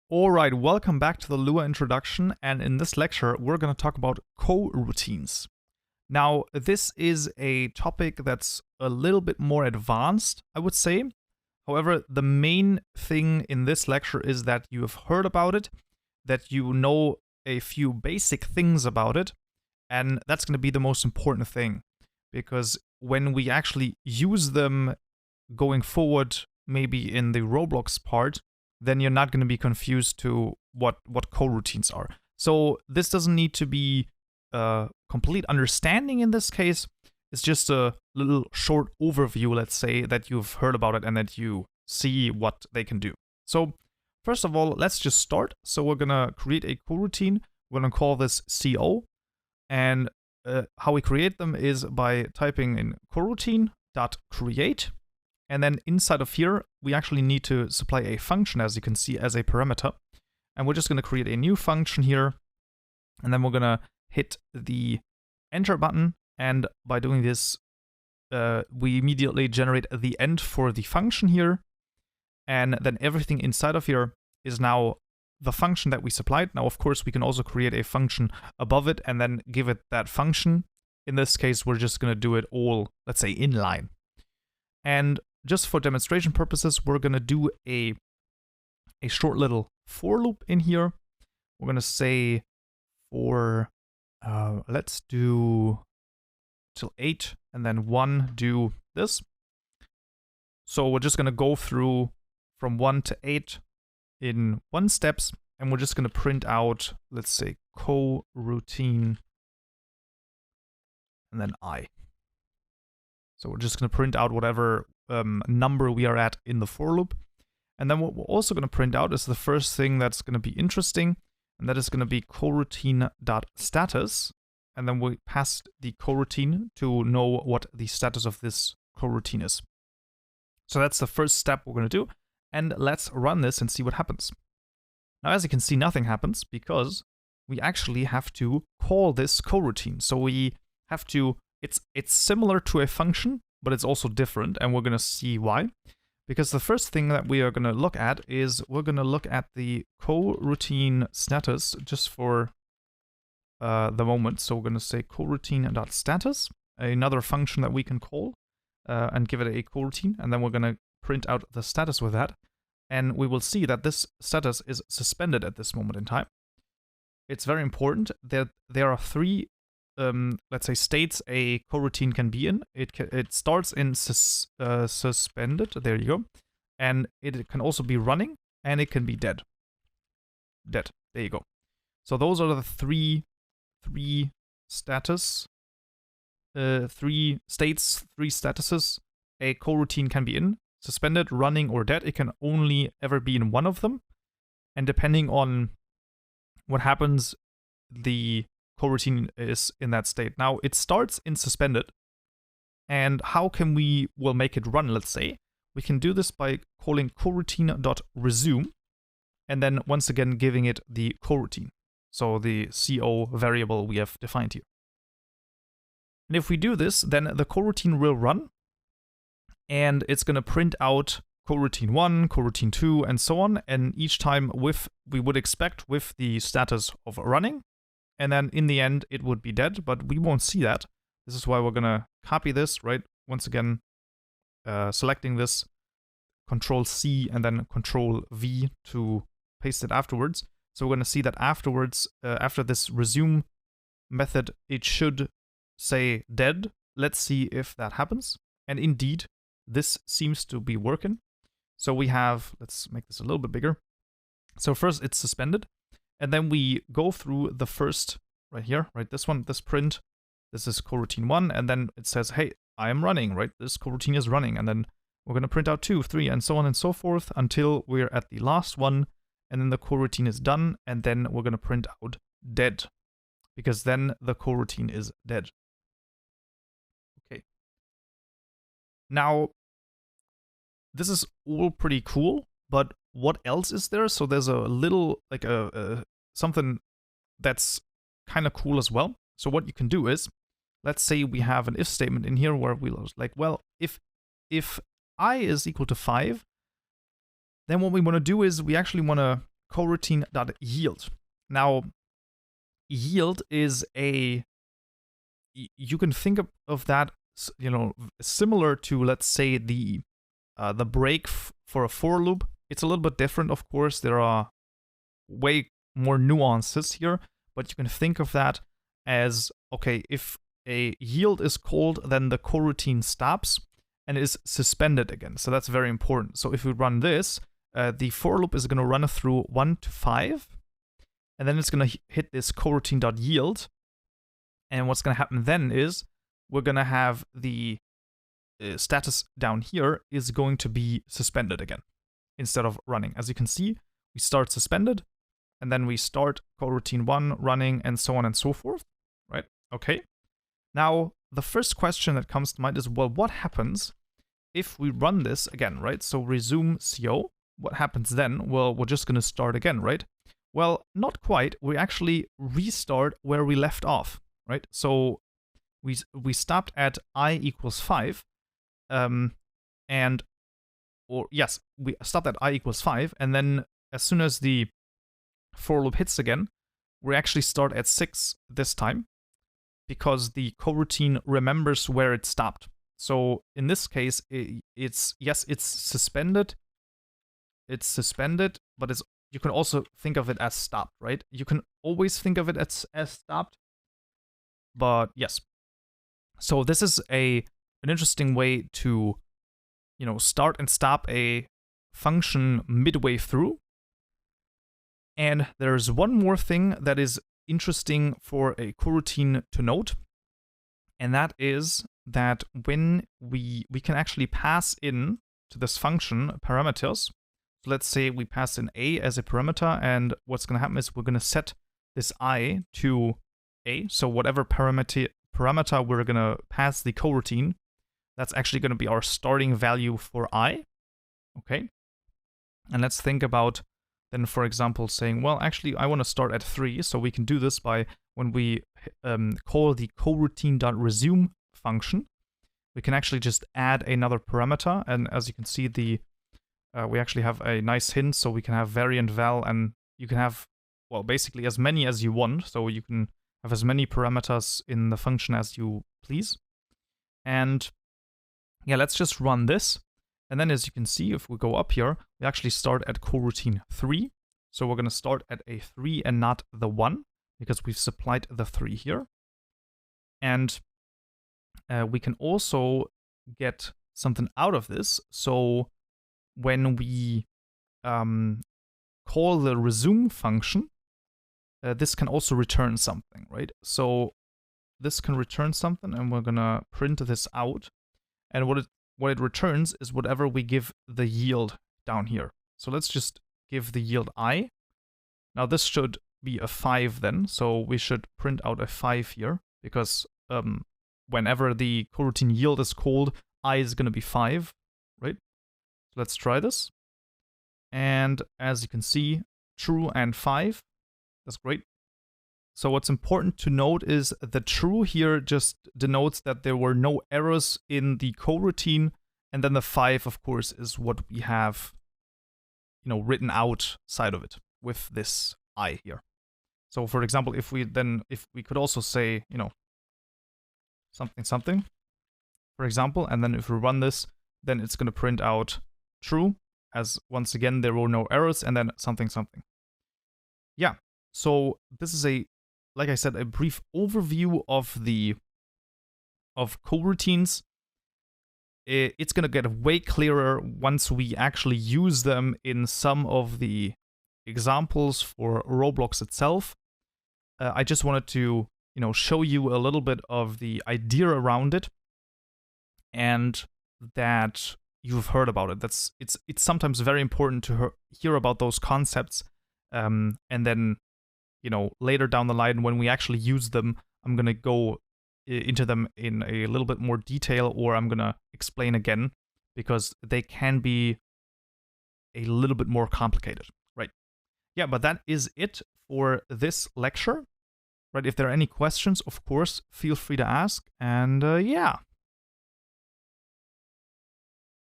Alright, welcome back to the Lua introduction, and in this lecture we're going to talk about coroutines. Now, this is a topic that's a little bit more advanced, I would say. However, the main thing in this lecture is that you have heard about it, that you know a few basic things about it, and that's going to be the most important thing. Because when we actually use them going forward, maybe in the Roblox part, then you're not going to be confused to what coroutines are. So this doesn't need to be a complete understanding in this case. It's just a little short overview, let's say, that you've heard about it and that you see what they can do. So first of all, let's just start. So we're going to create a coroutine. We're going to call this CO. And how we create them is by typing in coroutine.create. And then inside of here, we actually need to supply a function, as you can see, as a parameter. And we're just going to create a new function here. And then we're going to hit the enter button. And by doing this, we immediately generate the end for the function here. And then everything inside of here is now the function that we supplied. Now, of course, we can also create a function above it and then give it that function. In this case, we're just going to do it all, let's say, inline. And just for demonstration purposes, we're going to do a short little for loop in here. We're going to say for, let's do till 8, and then 1, do this. So we're just going to go through from 1 to 8 in 1 steps, and we're just going to print out, let's say, coroutine, and then I. So we're just going to print out whatever number we are at in the for loop. And then what we're also going to print out is the first thing that's going to be interesting, and that is going to be coroutine.status. And then we pass the coroutine to know what the status of this coroutine is. So that's the first step we're going to do. And let's run this and see what happens. Now, as you can see, nothing happens because we actually have to call this coroutine. So we have to, it's similar to a function, but it's also different, and we're going to see why. Because the first thing that we are going to look at is we're going to look at the coroutine status just for the moment. So we're going to say coroutine.status, another function that we can call, and give it a coroutine, and then we're going to print out the status with that. And we will see that this status is suspended at this moment in time. It's very important that there are 3 let's say, states a coroutine can be in. It starts in suspended, there you go, and it can also be running, and it can be dead. Dead, there you go. So those are the three status, 3 states, 3 statuses a coroutine can be in: suspended, running, or dead. It can only ever be in one of them, and depending on what happens, the coroutine is in that state. Now, it starts in suspended, and how can we make it run, let's say? We can do this by calling coroutine.resume, and then once again giving it the coroutine, so the CO variable we have defined here. And if we do this, then the coroutine will run, and it's going to print out coroutine 1, coroutine 2, and so on, and each time we would expect with the status of running. And then in the end, it would be dead, but we won't see that. This is why we're going to copy this, right? Once again, selecting this, Control-C, and then Control-V to paste it afterwards. So we're going to see that afterwards, after this resume method, it should say dead. Let's see if that happens. And indeed, this seems to be working. So we have, let's make this a little bit bigger. So first, it's suspended. And then we go through the first, right here, right, this one, this print, this is coroutine 1, and then it says, hey, I am running, right, this coroutine is running, and then we're going to print out 2, 3, and so on and so forth until we're at the last one, and then the coroutine is done, and then we're going to print out dead, because then the coroutine is dead. Okay. Now, this is all pretty cool, but what else is there? So there's a little, like something that's kind of cool as well. So what you can do is, let's say we have an if statement in here where we'll like, well, if I is equal to 5, then what we want to do is we actually want to coroutine.yield. Now, yield is you can think of that, similar to, let's say, the break for a for loop. It's a little bit different, of course. There are way more nuances here, but you can think of that as, okay, if a yield is called, then the coroutine stops and is suspended again. So that's very important. So if we run this, the for loop is going to run through 1 to 5, and then it's going to hit this coroutine.yield. And what's going to happen then is we're going to have the status down here is going to be suspended again instead of running. As you can see, we start suspended, and then we start coroutine 1 running, and so on and so forth, right? Okay. Now, the first question that comes to mind is, well, what happens if we run this again, right? So resume CO, what happens then? Well, we're just going to start again, right? Well, not quite. We actually restart where we left off, right? So we stopped at I equals 5, we stopped at I equals 5, and then as soon as the for loop hits again, we actually start at 6 this time, because the coroutine remembers where it stopped. So in this case, it's suspended. It's suspended, but you can also think of it as stopped, right? You can always think of it as stopped, but yes. So this is an interesting way to, start and stop a function midway through. And there's one more thing that is interesting for a coroutine to note, and that is that when we can actually pass in to this function parameters. So let's say we pass in a as a parameter, and what's going to happen is we're going to set this I to a. So whatever parameter we're going to pass the coroutine, that's actually going to be our starting value for I. Okay. And let's think about then, for example, saying, well, actually, I want to start at 3. So we can do this by when we call the coroutine.resume function, we can actually just add another parameter. And as you can see, we actually have a nice hint. So we can have variant val, and you can have, well, basically as many as you want. So you can have as many parameters in the function as you please. And yeah, let's just run this. And then as you can see, if we go up here, we actually start at coroutine 3. So we're going to start at a 3 and not the 1, because we've supplied the 3 here. And we can also get something out of this. So when we call the resume function, this can also return something, right? So this can return something, and we're going to print this out. And what it returns is whatever we give the yield down here. So let's just give the yield I. Now this should be a 5 then, so we should print out a 5 here, because whenever the coroutine yield is called, I is going to be 5, right? So let's try this. And as you can see, true and 5. That's great. So what's important to note is the true here just denotes that there were no errors in the coroutine, and then the 5, of course, is what we have, written outside of it with this I here. So for example, if we could also say, something, for example, and then if we run this, then it's going to print out true, as once again there were no errors, and then something. Yeah. So this is like I said, a brief overview of coroutines. It's going to get way clearer once we actually use them in some of the examples for Roblox itself. I just wanted to, show you a little bit of the idea around it, and that you've heard about it. It's sometimes very important to hear about those concepts, and then later down the line when we actually use them, I'm going to go into them in a little bit more detail, or I'm going to explain again, because they can be a little bit more complicated, right? Yeah, but that is it for this lecture, right? If there are any questions, of course, feel free to ask, and yeah.